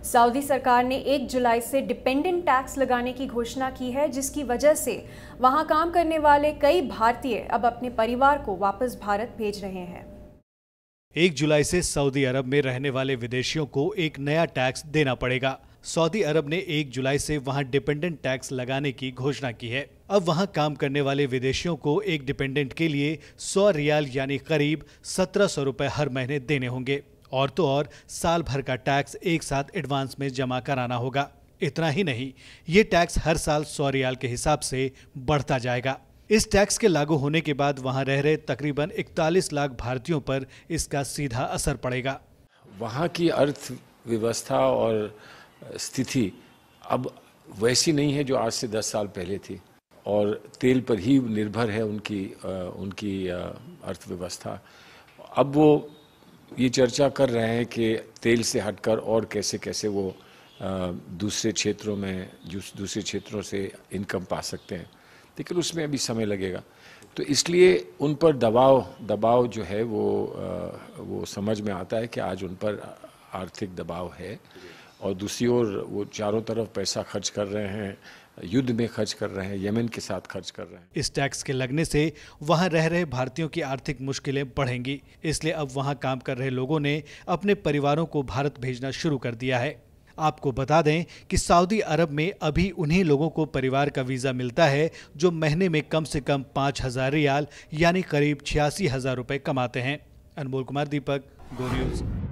Saudi सरकार ने 1 जुलाई से डिपेंडेंट टैक्स लगाने की घोषणा की है, जिसकी वजह से वहां काम करने वाले कई भारतीय अब अपने परिवार को वापस भारत भेज रहे हैं। 1 जुलाई से सऊदी अरब में रहने वाले विदेशियों को एक नया टैक्स देना पड़ेगा। सऊदी अरब ने 1 जुलाई से वहां डिपेंडेंट टैक्स लगाने की घोषणा की है। अब वहां काम करने वाले विदेशियों को एक डिपेंडेंट के लिए 100 रियाल यानी करीब 1700 रुपए हर महीने देने होंगे और तो और साल भर का टैक्स एक साथ एडवांस में जमा कराना होगा। इतना ही नहीं, ये टैक्स हर साल 100 रियाल के हिसाब से बढ़ता जाएगा। इस टैक्स के लागू होने के बाद वहां रह रहे तकरीबन 41 लाख भारतीयों पर इसका सीधा असर पड़ेगा। वहां की अर्थव्यवस्था और स्थिति अब वैसी नहीं है जो आज से 10 साल पहले थी, और तेल पर ही निर्भर है उनकी अर्थव्यवस्था। अब वो ये चर्चा कर रहे हैं कि तेल से हटकर और कैसे कैसे वो दूसरे क्षेत्रों से इनकम पा सकते हैं, लेकिन उसमें अभी समय लगेगा। तो इसलिए उन पर दबाव जो है वो समझ में आता है कि आज उन पर आर्थिक दबाव है, और दूसरी ओर वो चारों तरफ पैसा खर्च कर रहे हैं, युद्ध में खर्च कर रहे हैं, यमन के साथ खर्च कर रहे हैं। इस टैक्स के लगने से वहां रह रहे भारतीयों की आर्थिक मुश्किलें बढ़ेंगी, इसलिए अब वहां काम कर रहे लोगों ने अपने परिवारों को भारत भेजना शुरू कर दिया है। आपको बता दें कि सऊदी अरब में अभी उन्हीं लोगों को परिवार का वीज़ा मिलता है जो महीने में कम से कम 5000 रियाल यानी करीब 86,000 रुपए कमाते हैं। अनमोल कुमार दीपक, गो न्यूज़।